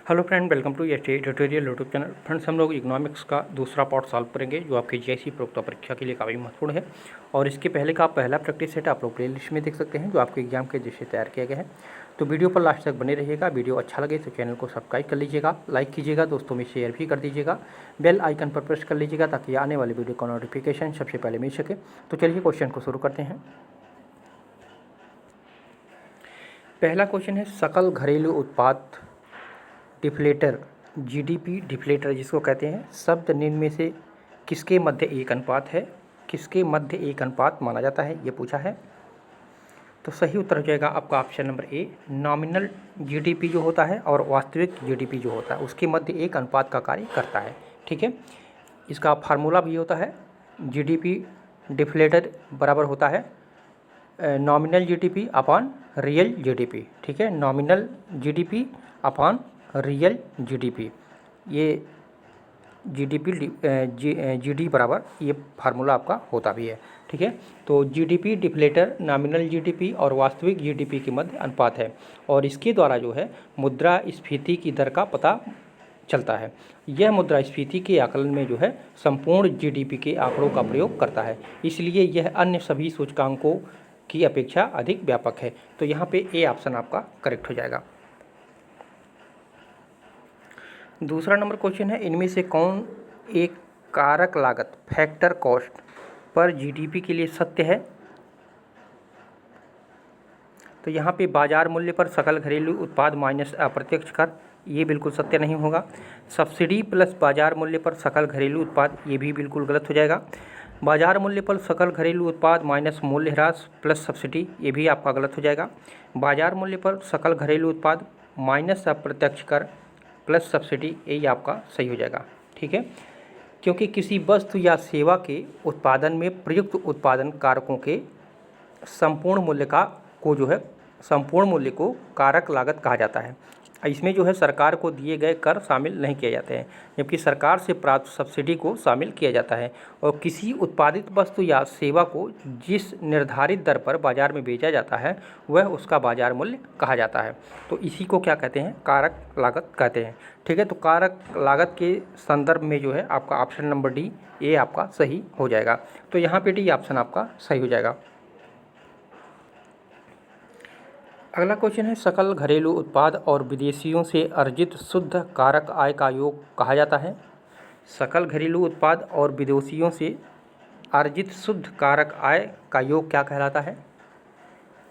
Hello friend, welcome to S tutorial YouTube channel. Friends, हम लोग economics का दूसरा पार्ट सॉल्व करेंगे जो आपके जीआईसी प्रोक्ता परीक्षा के लिए काफ़ी महत्वपूर्ण है। और इसके पहले का पहला प्रैक्टिस सेट आप लोग प्ले लिस्ट में देख सकते हैं जो आपके एग्जाम के दृष्टि से तैयार किया गया है। तो वीडियो पर लास्ट तक बने रहिएगा। वीडियो अच्छा लगे तो चैनल को सब्सक्राइब कर लीजिएगा, लाइक कीजिएगा, दोस्तों में शेयर भी कर दीजिएगा, बेल आइकन पर प्रेस कर लीजिएगा ताकि आने वाले वीडियो का नोटिफिकेशन सबसे पहले मिल सके। तो चलिए क्वेश्चन को शुरू करते हैं। पहला क्वेश्चन है, सकल घरेलू उत्पाद डिफ्लेटर, जीडीपी डिफ्लेटर जिसको कहते हैं, शब्द निम्न में से किसके मध्य एक अनुपात है, किसके मध्य एक अनुपात माना जाता है, ये पूछा है। तो सही उत्तर हो जाएगा आपका option number A. Nominal GDP जो होता है और वास्तविक जीडीपी जो होता है उसके मध्य एक अनुपात का कार्य करता है। ठीक है, इसका फार्मूला भी होता है, जीडीपी डिफ्लेटर बराबर होता है nominal GDP upon real GDP. ठीक है, nominal GDP upon real GDP, ये जीडीपी जीडी बराबर ये फार्मूला आपका होता भी है। ठीक है, तो जीडीपी डिफ्लेटर नॉमिनल जीडीपी और वास्तविक जीडीपी के मध्य अनुपात है और इसके द्वारा जो है मुद्रास्फीति की दर का पता चलता है। यह मुद्रास्फीति के आकलन में जो है संपूर्ण जीडीपी के आंकड़ों का प्रयोग करता है, इसलिए यह अन्य सभी सूचकांकों की अपेक्षा अधिक व्यापक है। तो यहाँ पे ए ऑप्शन आपका करेक्ट हो जाएगा। दूसरा नंबर क्वेश्चन है, इनमें से कौन एक कारक लागत फैक्टर कॉस्ट पर जीडीपी के लिए सत्य है। तो यहाँ पे बाजार मूल्य पर सकल घरेलू उत्पाद माइनस अप्रत्यक्ष कर, ये बिल्कुल सत्य नहीं होगा। सब्सिडी प्लस बाजार मूल्य पर सकल घरेलू उत्पाद, ये भी बिल्कुल गलत हो जाएगा। बाजार मूल्य पर सकल घरेलू उत्पाद माइनस मूल्य ह्रास प्लस सब्सिडी, ये भी आपका गलत हो जाएगा। बाजार मूल्य पर सकल घरेलू उत्पाद माइनस अप्रत्यक्ष कर प्लस सब्सिडी, यही आपका सही हो जाएगा। ठीक है, क्योंकि किसी वस्तु या सेवा के उत्पादन में प्रयुक्त उत्पादन कारकों के संपूर्ण मूल्य संपूर्ण मूल्य को कारक लागत कहा जाता है। इसमें जो है सरकार को दिए गए कर शामिल नहीं किए जाते हैं, जबकि सरकार से प्राप्त सब्सिडी को शामिल किया जाता है। और किसी उत्पादित वस्तु या सेवा को जिस निर्धारित दर पर बाजार में बेचा जाता है वह उसका बाजार मूल्य कहा जाता है। तो इसी को क्या कहते हैं, कारक लागत कहते हैं। ठीक है, तो कारक लागत के संदर्भ में जो है आपका ऑप्शन नंबर डी ये आपका सही हो जाएगा। तो यहाँ पे डी ऑप्शन आपका सही हो जाएगा। अगला क्वेश्चन है, सकल घरेलू उत्पाद और विदेशियों से अर्जित शुद्ध कारक आय का योग कहा जाता है। सकल घरेलू उत्पाद और विदेशियों से अर्जित शुद्ध कारक आय का योग क्या कहलाता है।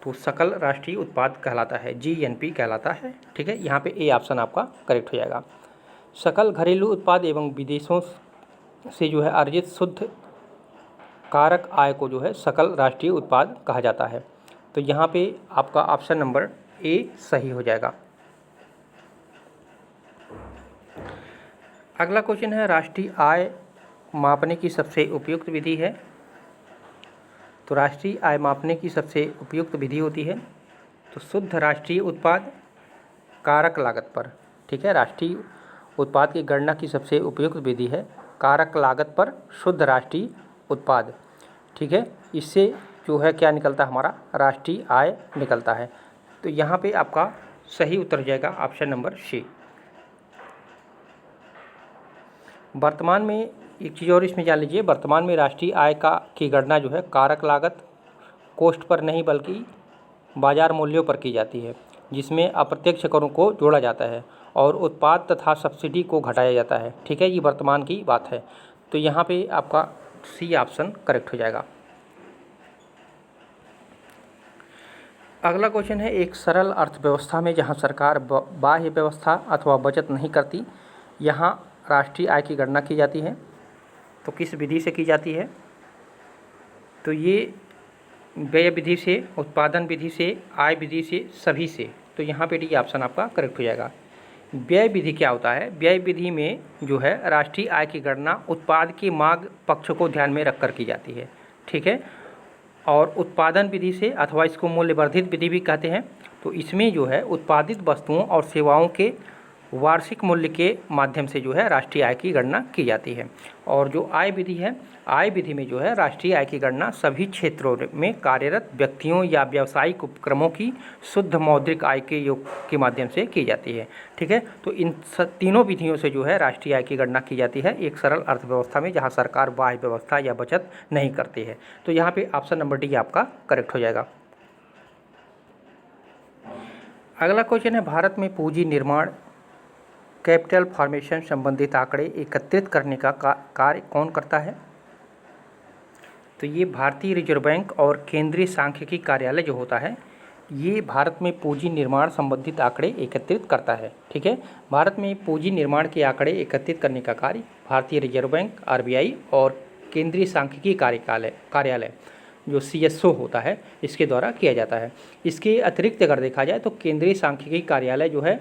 तो सकल राष्ट्रीय उत्पाद कहलाता है, जीएनपी कहलाता है। ठीक है, यहाँ पे ए ऑप्शन आपका करेक्ट हो जाएगा। सकल घरेलू उत्पाद एवं विदेशों से जो है अर्जित शुद्ध कारक आय को जो है सकल राष्ट्रीय उत्पाद कहा जाता है। तो यहाँ पे आपका ऑप्शन नंबर ए सही हो जाएगा। अगला क्वेश्चन है, राष्ट्रीय आय मापने की सबसे उपयुक्त विधि है। तो राष्ट्रीय आय मापने की सबसे उपयुक्त विधि होती है तो शुद्ध राष्ट्रीय उत्पाद कारक लागत पर। ठीक है, राष्ट्रीय उत्पाद की गणना की सबसे उपयुक्त विधि है कारक लागत पर शुद्ध राष्ट्रीय उत्पाद। ठीक है, इससे जो है क्या निकलता है, हमारा राष्ट्रीय आय निकलता है। तो यहाँ पे आपका सही उत्तर हो जाएगा ऑप्शन नंबर सी। वर्तमान में एक चीज़ और इसमें जान लीजिए, वर्तमान में राष्ट्रीय आय की गणना जो है कारक लागत कोष्ठ पर नहीं बल्कि बाजार मूल्यों पर की जाती है, जिसमें अप्रत्यक्ष करों को जोड़ा जाता है और उत्पाद तथा सब्सिडी को घटाया जाता है। ठीक है, ये वर्तमान की बात है। तो यहाँ पे आपका सी ऑप्शन करेक्ट हो जाएगा। अगला क्वेश्चन है, एक सरल अर्थव्यवस्था में जहां सरकार बाह्य व्यवस्था अथवा बचत नहीं करती, यहां राष्ट्रीय आय की गणना की जाती है। तो किस विधि से की जाती है। तो ये व्यय विधि से, उत्पादन विधि से, आय विधि से, सभी से। तो यहाँ पे डी ऑप्शन आपका करेक्ट हो जाएगा। व्यय विधि क्या होता है, व्यय विधि में जो है राष्ट्रीय आय की गणना उत्पाद की मांग पक्ष को ध्यान में रखकर की जाती है। ठीक है, और उत्पादन विधि से अथवा इसको मूल्यवर्धित विधि भी कहते हैं। तो इसमें जो है उत्पादित वस्तुओं और सेवाओं के वार्षिक मूल्य के माध्यम से जो है राष्ट्रीय आय की गणना की जाती है। और जो आय विधि है, आय विधि में जो है राष्ट्रीय आय की गणना सभी क्षेत्रों में कार्यरत व्यक्तियों या व्यावसायिक उपक्रमों की शुद्ध मौद्रिक आय के योग के माध्यम से की जाती है। ठीक है, तो इन तीनों विधियों से जो है राष्ट्रीय आय की गणना की जाती है एक सरल अर्थव्यवस्था में, जहाँ सरकार बाह्य व्यवस्था या बचत नहीं करती है। तो यहाँ पे ऑप्शन नंबर डी आपका करेक्ट हो जाएगा। अगला क्वेश्चन है, भारत में पूंजी निर्माण कैपिटल फॉर्मेशन संबंधित आंकड़े एकत्रित करने का कार्य कौन करता है? तो ये भारतीय रिजर्व बैंक और केंद्रीय सांख्यिकी कार्यालय जो होता है, ये भारत में पूंजी निर्माण संबंधित आंकड़े एकत्रित करता है। ठीक है, भारत में पूंजी निर्माण के आंकड़े एकत्रित करने का कार्य भारतीय रिजर्व बैंक आरबीआई और केंद्रीय सांख्यिकी कार्यालय जो सीएसओ होता है, इसके द्वारा किया जाता है। इसके अतिरिक्त अगर देखा जाए तो केंद्रीय सांख्यिकी कार्यालय जो है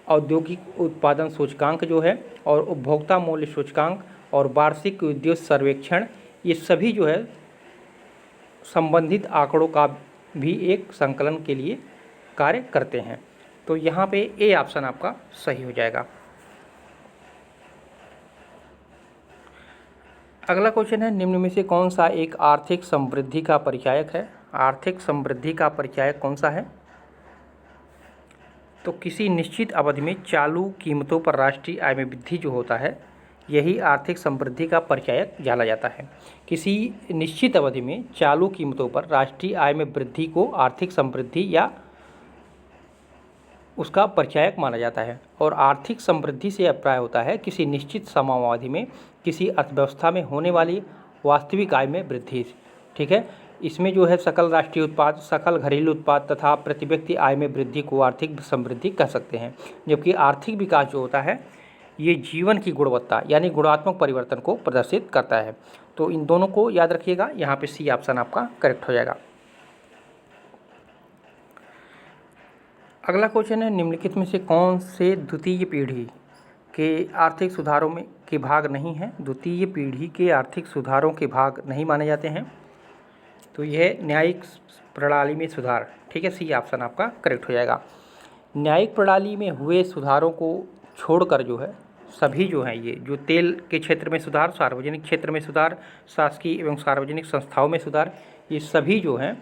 औद्योगिक उत्पादन सूचकांक जो है और उपभोक्ता मूल्य सूचकांक और वार्षिक उद्योग सर्वेक्षण, ये सभी जो है संबंधित आंकड़ों का भी एक संकलन के लिए कार्य करते हैं। तो यहाँ पे ए ऑप्शन आपका सही हो जाएगा। अगला क्वेश्चन है, निम्न में से कौन सा एक आर्थिक समृद्धि का परिचायक है? आर्थिक समृद्धि का परिचायक कौन सा है? तो किसी निश्चित अवधि में चालू कीमतों पर राष्ट्रीय आय में वृद्धि जो होता है, यही आर्थिक समृद्धि का परिचायक जाना जाता है। किसी निश्चित अवधि में चालू कीमतों पर राष्ट्रीय आय में वृद्धि को आर्थिक समृद्धि या उसका परिचायक माना जाता है। और आर्थिक समृद्धि से अभिप्राय होता है किसी निश्चित समयावधि में किसी अर्थव्यवस्था में होने वाली वास्तविक आय में वृद्धि। ठीक है, इसमें जो है सकल राष्ट्रीय उत्पाद, सकल घरेलू उत्पाद तथा प्रति व्यक्ति आय में वृद्धि को आर्थिक समृद्धि कह सकते हैं। जबकि आर्थिक विकास जो होता है, ये जीवन की गुणवत्ता यानी गुणात्मक परिवर्तन को प्रदर्शित करता है। तो इन दोनों को याद रखिएगा, यहाँ पे सी ऑप्शन आपका करेक्ट हो जाएगा। अगला क्वेश्चन है, निम्नलिखित में से कौन से द्वितीय पीढ़ी के आर्थिक सुधारों में के भाग नहीं हैं? द्वितीय पीढ़ी के आर्थिक सुधारों के भाग नहीं माने जाते हैं। तो यह न्यायिक प्रणाली में सुधार। ठीक है, सी ऑप्शन आपका करेक्ट हो जाएगा। न्यायिक प्रणाली में हुए सुधारों को छोड़कर जो है सभी जो हैं, ये जो तेल के क्षेत्र में सुधार, सार्वजनिक क्षेत्र में सुधार, शासकीय एवं सार्वजनिक संस्थाओं में सुधार, ये सभी जो हैं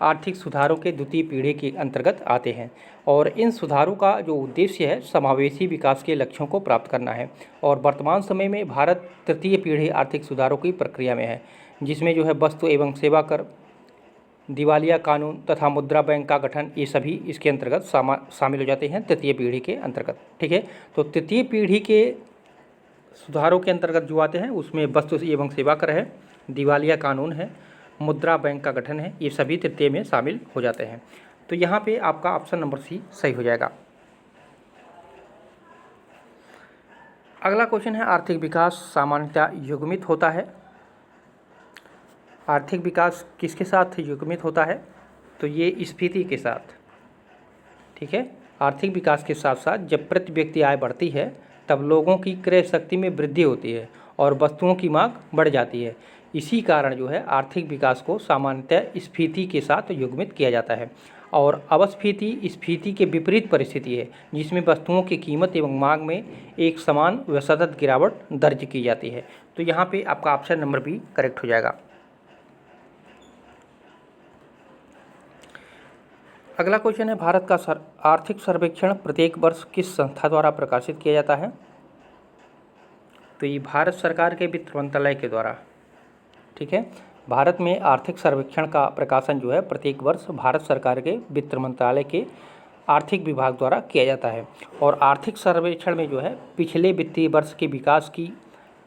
आर्थिक सुधारों के द्वितीय पीढ़ी के अंतर्गत आते हैं। और इन सुधारों का जो उद्देश्य है समावेशी विकास के लक्ष्यों को प्राप्त करना है। और वर्तमान समय में भारत तृतीय पीढ़ी आर्थिक सुधारों की प्रक्रिया में है, जिसमें जो है वस्तु एवं सेवा कर, दिवालिया कानून तथा मुद्रा बैंक का गठन, ये सभी इसके अंतर्गत शामिल हो जाते हैं तृतीय पीढ़ी के अंतर्गत। ठीक है, तो तृतीय पीढ़ी के सुधारों के अंतर्गत जो आते हैं उसमें वस्तु एवं सेवा कर है, दिवालिया कानून है, मुद्रा बैंक का गठन है, ये सभी तृतीय में शामिल हो जाते हैं। तो यहाँ पे आपका ऑप्शन नंबर सी सही हो जाएगा। अगला क्वेश्चन है, आर्थिक विकास सामान्यतः युग्मित होता है। आर्थिक विकास किसके साथ युग्मित होता है? तो ये स्फीति के साथ। ठीक है, आर्थिक विकास के साथ साथ जब प्रति व्यक्ति आय बढ़ती है तब लोगों की क्रय शक्ति में वृद्धि होती है और वस्तुओं की मांग बढ़ जाती है। इसी कारण जो है आर्थिक विकास को सामान्यतः स्फीति के साथ युग्मित किया जाता है। और अपस्फीति स्फीति के विपरीत परिस्थिति है, जिसमें वस्तुओं की कीमत एवं मांग में एक समान व सतत गिरावट दर्ज की जाती है। तो यहाँ पे आपका ऑप्शन नंबर बी करेक्ट हो जाएगा। अगला क्वेश्चन है, भारत का आर्थिक सर्वेक्षण प्रत्येक वर्ष किस संस्था द्वारा प्रकाशित किया जाता है? तो ये भारत सरकार के वित्त मंत्रालय के द्वारा। ठीक है, भारत में आर्थिक सर्वेक्षण का प्रकाशन जो है प्रत्येक वर्ष भारत सरकार के वित्त मंत्रालय के आर्थिक विभाग द्वारा किया जाता है। और आर्थिक सर्वेक्षण में जो है पिछले वित्तीय वर्ष के विकास की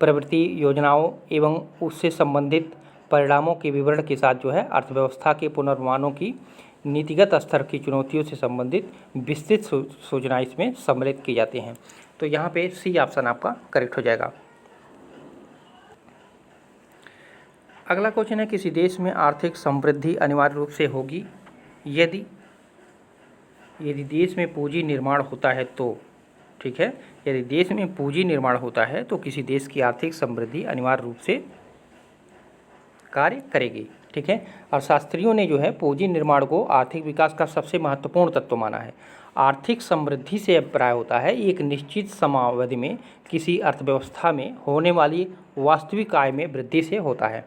प्रवृत्ति, योजनाओं एवं उससे संबंधित परिणामों के विवरण के साथ जो है अर्थव्यवस्था के पुनर्निर्माणों की नीतिगत स्तर की चुनौतियों से संबंधित विस्तृत सूचना इसमें सम्मिलित की जाती हैं। तो यहाँ पे सी ऑप्शन आपका करेक्ट हो जाएगा। अगला क्वेश्चन है, किसी देश में आर्थिक समृद्धि अनिवार्य रूप से होगी यदि देश में पूंजी निर्माण होता है तो। ठीक है, यदि देश में पूंजी निर्माण होता है तो किसी देश की आर्थिक समृद्धि अनिवार्य रूप से कार्य करेगी। ठीक है, अर्थशास्त्रियों ने जो है पूंजी निर्माण को आर्थिक विकास का सबसे महत्वपूर्ण तत्व माना है। आर्थिक समृद्धि से अभिप्राय होता है एक निश्चित समयावधि में किसी अर्थव्यवस्था में होने वाली वास्तविक आय में वृद्धि से होता है।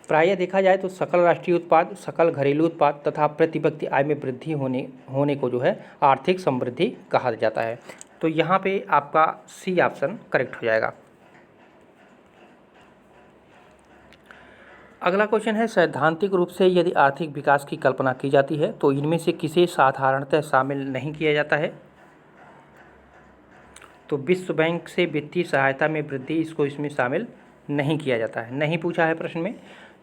प्रायः देखा जाए तो सकल राष्ट्रीय उत्पाद, सकल घरेलू उत्पाद तथा प्रति व्यक्ति आय में वृद्धि होने को जो है आर्थिक समृद्धि कहा जाता है। तो यहाँ पे आपका सी ऑप्शन करेक्ट हो जाएगा। अगला क्वेश्चन है, सैद्धांतिक रूप से यदि आर्थिक विकास की कल्पना की जाती है तो इनमें से किसे साधारणतः शामिल नहीं किया जाता है? तो विश्व बैंक से वित्तीय सहायता में वृद्धि, इसको इसमें शामिल नहीं किया जाता है, नहीं पूछा है प्रश्न में।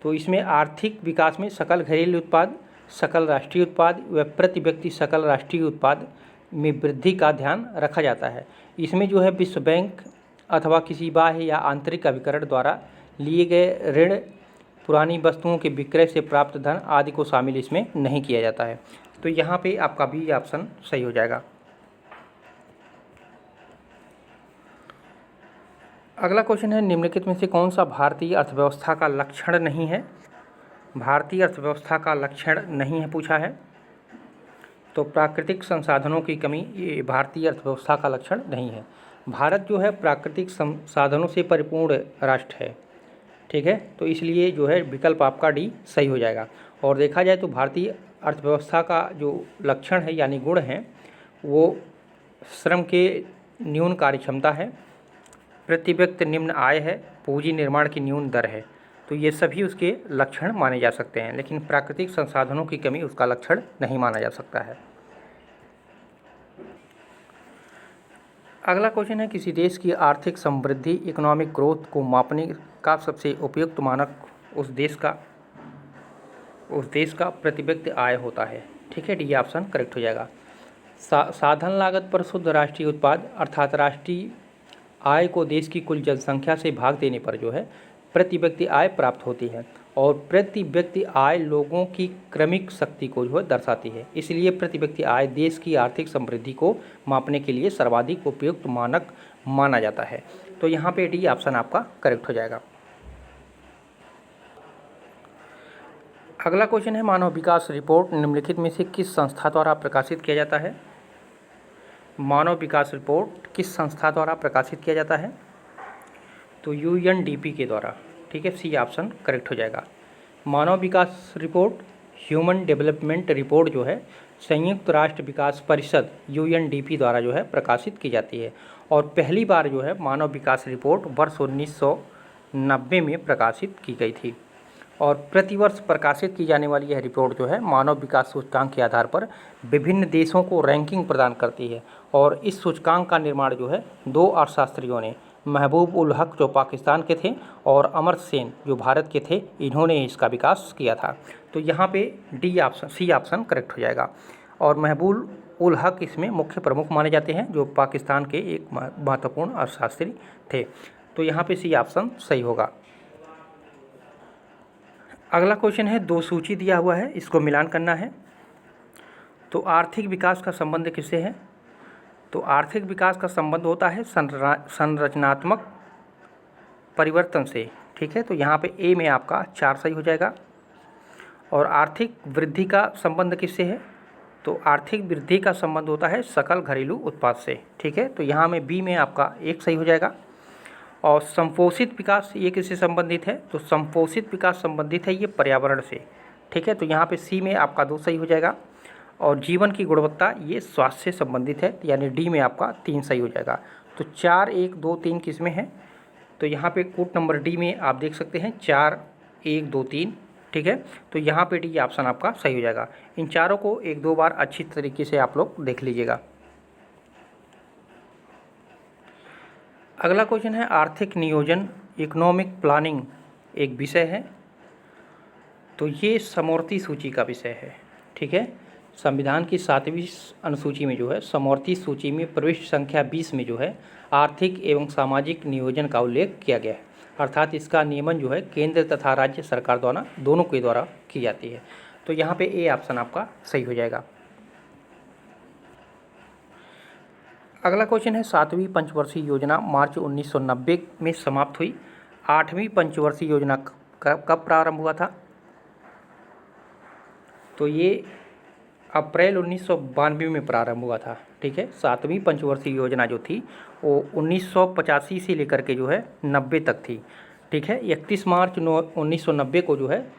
तो इसमें आर्थिक विकास में सकल घरेलू उत्पाद, सकल राष्ट्रीय उत्पाद व प्रति व्यक्ति सकल राष्ट्रीय उत्पाद में वृद्धि का ध्यान रखा जाता है। इसमें जो है विश्व बैंक अथवा किसी बाह्य या आंतरिक अभिकरण द्वारा लिए गए ऋण, पुरानी वस्तुओं के विक्रय से प्राप्त धन आदि को शामिल इसमें नहीं किया जाता है। तो यहाँ पे आपका बी ऑप्शन सही हो जाएगा। अगला क्वेश्चन है, निम्नलिखित में से कौन सा भारतीय अर्थव्यवस्था का लक्षण नहीं है? भारतीय अर्थव्यवस्था का लक्षण नहीं है पूछा है। तो प्राकृतिक संसाधनों की कमी ये भारतीय अर्थव्यवस्था का लक्षण नहीं है। भारत जो है प्राकृतिक संसाधनों से परिपूर्ण राष्ट्र है, ठीक है। तो इसलिए जो है विकल्प आपका डी सही हो जाएगा। और देखा जाए तो भारतीय अर्थव्यवस्था का जो लक्षण है यानी गुण है वो श्रम के न्यून कार्यक्षमता है, प्रति व्यक्ति निम्न आय है, पूंजी निर्माण की न्यून दर है। तो ये सभी उसके लक्षण माने जा सकते हैं, लेकिन प्राकृतिक संसाधनों की कमी उसका लक्षण नहीं माना जा सकता है। अगला क्वेश्चन है, किसी देश की आर्थिक समृद्धि इकोनॉमिक ग्रोथ को मापने का सबसे उपयुक्त मानक उस देश का प्रति व्यक्ति आय होता है, ठीक है। डी ऑप्शन करेक्ट हो जाएगा। साधन लागत पर शुद्ध राष्ट्रीय उत्पाद अर्थात राष्ट्रीय आय को देश की कुल जनसंख्या से भाग देने पर जो है प्रति व्यक्ति आय प्राप्त होती है, और प्रति व्यक्ति आय लोगों की क्रमिक शक्ति को जो है दर्शाती है। इसलिए प्रति व्यक्ति आय देश की आर्थिक समृद्धि को मापने के लिए सर्वाधिक उपयुक्त मानक माना जाता है। तो यहाँ पे डी ऑप्शन आपका करेक्ट हो जाएगा। अगला क्वेश्चन है, मानव विकास रिपोर्ट निम्नलिखित में से किस संस्था द्वारा प्रकाशित किया जाता है? मानव विकास रिपोर्ट किस संस्था द्वारा प्रकाशित किया जाता है? तो UNDP के द्वारा, ठीक है। सी ऑप्शन करेक्ट हो जाएगा। मानव विकास रिपोर्ट, ह्यूमन डेवलपमेंट रिपोर्ट जो है संयुक्त राष्ट्र विकास परिषद UNDP द्वारा जो है प्रकाशित की जाती है, और पहली बार जो है मानव विकास रिपोर्ट वर्ष 1990 में प्रकाशित की गई थी। और प्रतिवर्ष प्रकाशित की जाने वाली यह रिपोर्ट जो है मानव विकास सूचकांक के आधार पर विभिन्न देशों को रैंकिंग प्रदान करती है। और इस सूचकांक का निर्माण जो है दो अर्थशास्त्रियों ने, महबूब उल हक जो पाकिस्तान के थे और अमर सेन जो भारत के थे, इन्होंने इसका विकास किया था। तो यहाँ पे D option C option correct हो जाएगा। और महबूब उल हक इसमें मुख्य प्रमुख माने जाते हैं, जो पाकिस्तान के एक महत्वपूर्ण अर्थशास्त्री थे। तो यहाँ पे सी ऑप्शन सही होगा। अगला क्वेश्चन है, दो सूची दिया हुआ है, इसको मिलान करना है। तो आर्थिक विकास का संबंध किससे है? तो आर्थिक विकास का संबंध होता है संरचनात्मक परिवर्तन से, ठीक है। तो यहाँ पे ए में आपका 4 सही हो जाएगा। और आर्थिक वृद्धि का संबंध किससे है? तो आर्थिक वृद्धि का संबंध होता है सकल घरेलू उत्पाद से, ठीक है। तो यहाँ में बी में आपका 1 सही हो जाएगा। और संपोषित विकास ये किससे संबंधित है? तो संपोषित विकास संबंधित है ये पर्यावरण से, ठीक है। तो यहाँ पे सी में आपका 2 सही हो जाएगा। और जीवन की गुणवत्ता ये स्वास्थ्य से संबंधित है, यानी डी में आपका 3 सही हो जाएगा। तो 4, 1, 2, 3 किस में है? तो यहाँ पे कोड नंबर डी में आप देख सकते हैं 4, 1, 2, 3, ठीक है। तो यहाँ पे डी ऑप्शन आपका सही हो जाएगा। इन चारों को 1-2 बार अच्छी तरीके से आप लोग देख लीजिएगा। अगला क्वेश्चन है, आर्थिक नियोजन इकोनॉमिक प्लानिंग एक विषय है। तो ये समवर्ती सूची का विषय है, ठीक है। संविधान की 7वीं अनुसूची में जो है समवर्ती सूची में प्रविष्टि संख्या 20 में जो है आर्थिक एवं सामाजिक नियोजन का उल्लेख किया गया है। अर्थात इसका नियमन जो है केंद्र तथा राज्य सरकार द्वारा दोनों के द्वारा की जाती है। तो यहाँ पे ए ऑप्शन आपका सही हो जाएगा। अगला क्वेश्चन है, 7वीं पंचवर्षीय योजना मार्च 1990 में समाप्त हुई। 8वीं पंचवर्षीय योजना कब प्रारंभ हुआ था? तो ये अप्रैल 1992 में प्रारंभ हुआ था। ठीक है, 7वीं पंचवर्षीय योजना जो थी वो 1985 से लेकर के जो है 90 तक थी। ठीक है, 31 मार्च 1990 को जो है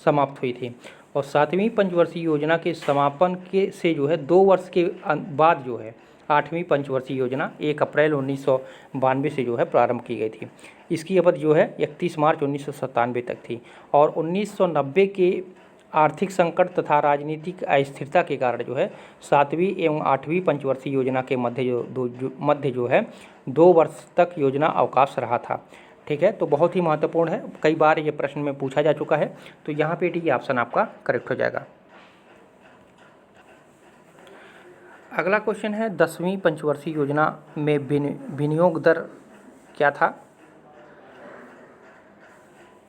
समाप्त हुई थी। और 7वीं पंचवर्षीय योजना के समापन के से जो है 2 वर्ष के बाद जो है 8वीं पंचवर्षीय योजना 1 अप्रैल 1992 से जो है प्रारंभ की गई थी। इसकी अवधि जो है 31 मार्च 1997 तक थी। और 1990 के आर्थिक संकट तथा राजनीतिक अस्थिरता के कारण जो है 7वीं एवं 8वीं पंचवर्षीय योजना के मध्य जो है 2 वर्ष तक योजना अवकाश रहा था। ठीक है, तो बहुत ही महत्वपूर्ण है, कई बार ये प्रश्न में पूछा जा चुका है। तो यहाँ पे डी ऑप्शन आपका करेक्ट हो जाएगा। अगला क्वेश्चन है 10वीं पंचवर्षीय योजना में विनियोग दर क्या था?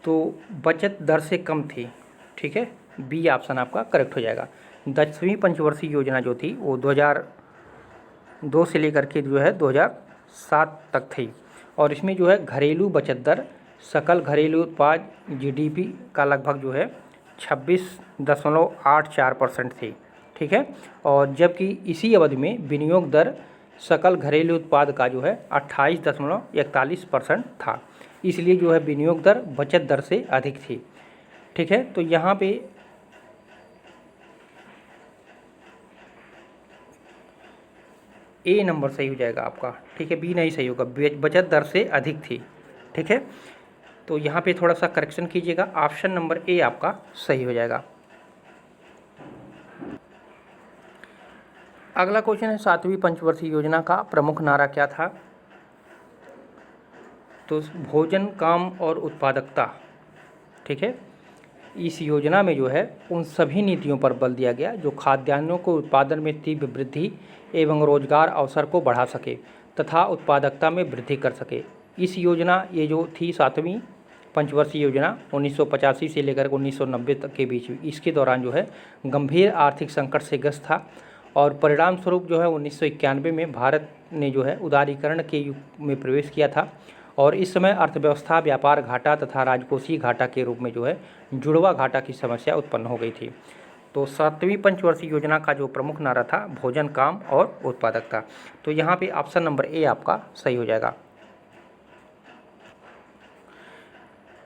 तो बचत दर से कम थी। ठीक है, बी ऑप्शन आपका करेक्ट हो जाएगा। 10वीं पंचवर्षीय योजना जो थी वो 2002 से लेकर के जो है 2007 तक थी। और इसमें जो है घरेलू बचत दर सकल घरेलू उत्पाद जीडीपी का लगभग जो है 26.84% थी। ठीक है, और जबकि इसी अवधि में विनियोग दर सकल घरेलू उत्पाद का जो है 28.41% था। इसलिए जो है विनियोग दर बचत दर से अधिक थी। ठीक है, तो यहाँ पे ए नंबर सही हो जाएगा आपका। ठीक है, बी नहीं सही होगा, बचत दर से अधिक थी। ठीक है, तो यहाँ पे थोड़ा सा करेक्शन कीजिएगा, ऑप्शन नंबर ए आपका सही हो जाएगा। अगला क्वेश्चन है 7वीं पंचवर्षीय योजना का प्रमुख नारा क्या था? तो भोजन, काम और उत्पादकता। ठीक है, इस योजना में जो है उन सभी नीतियों पर बल दिया गया जो खाद्यान्नों को उत्पादन में तीव्र वृद्धि एवं रोजगार अवसर को बढ़ा सके तथा उत्पादकता में वृद्धि कर सके। इस योजना ये जो थी 7वीं पंचवर्षीय योजना 1985 से लेकर 1990 तक के बीच, इसके दौरान जो है गंभीर आर्थिक संकट से ग्रस्त था। और परिणाम स्वरूप जो है 1991 में भारत ने जो है उदारीकरण के युग में प्रवेश किया था। और इस समय अर्थव्यवस्था, व्यापार घाटा तथा राजकोषीय घाटा के रूप में जो है जुड़वा घाटा की समस्या उत्पन्न हो गई थी। तो 7वीं पंचवर्षीय योजना का जो प्रमुख नारा था भोजन, काम और उत्पादकता। तो यहाँ पे ऑप्शन नंबर ए आपका सही हो जाएगा।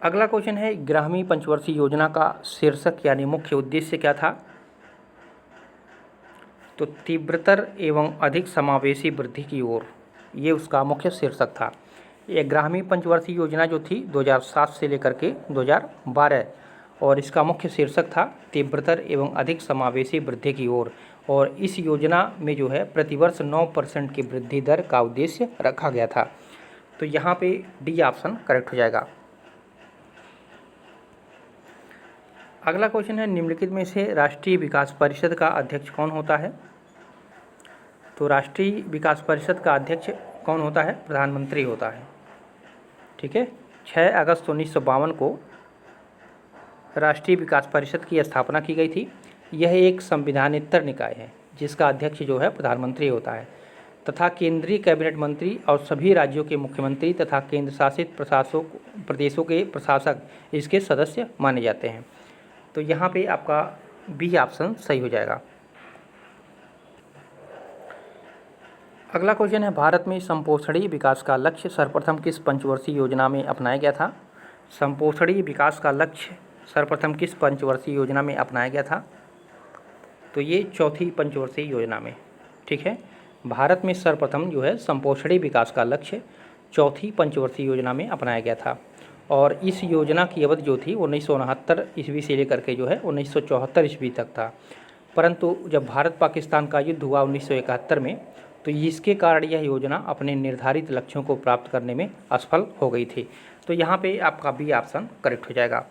अगला क्वेश्चन है 11वीं पंचवर्षीय योजना का शीर्षक यानी मुख्य उद्देश्य क्या था? तो तीव्रतर एवं अधिक समावेशी वृद्धि की ओर, ये उसका मुख्य शीर्षक था। 11वीं पंचवर्षीय योजना जो थी 2007 से लेकर के 2012, और इसका मुख्य शीर्षक था तीव्रतर एवं अधिक समावेशी वृद्धि की ओर। और इस योजना में जो है प्रतिवर्ष 9% की वृद्धि दर का उद्देश्य रखा गया था। तो यहाँ पे डी ऑप्शन करेक्ट हो जाएगा। अगला क्वेश्चन है निम्नलिखित में से राष्ट्रीय विकास परिषद का अध्यक्ष कौन होता है? तो राष्ट्रीय विकास परिषद का अध्यक्ष कौन होता है? प्रधानमंत्री होता है। ठीक है, 6 अगस्त 1952 को राष्ट्रीय विकास परिषद की स्थापना की गई थी। यह एक संविधानेतर निकाय है जिसका अध्यक्ष जो है प्रधानमंत्री होता है तथा केंद्रीय कैबिनेट मंत्री और सभी राज्यों के मुख्यमंत्री तथा केंद्र शासित प्रदेशों के प्रशासक इसके सदस्य माने जाते हैं। तो यहाँ पे आपका बी ऑप्शन सही हो जाएगा। अगला क्वेश्चन है भारत में संपोषणीय विकास का लक्ष्य सर्वप्रथम किस पंचवर्षीय योजना में अपनाया गया था? संपोषणीय विकास का लक्ष्य सर्वप्रथम किस पंचवर्षीय योजना में अपनाया गया था? तो ये 4थी पंचवर्षीय योजना में। ठीक है, भारत में सर्वप्रथम जो है संपोषणीय विकास का लक्ष्य 4थी पंचवर्षीय योजना में अपनाया गया था। और इस योजना की अवधि जो थी 1969 ईस्वी से लेकर के जो है 1974 ईस्वी तक था। परंतु जब भारत पाकिस्तान का युद्ध हुआ 1971 में, तो इसके कारण यह योजना अपने निर्धारित लक्ष्यों को प्राप्त करने में असफल हो गई थी। तो यहाँ पे आपका बी ऑप्शन करेक्ट हो जाएगा।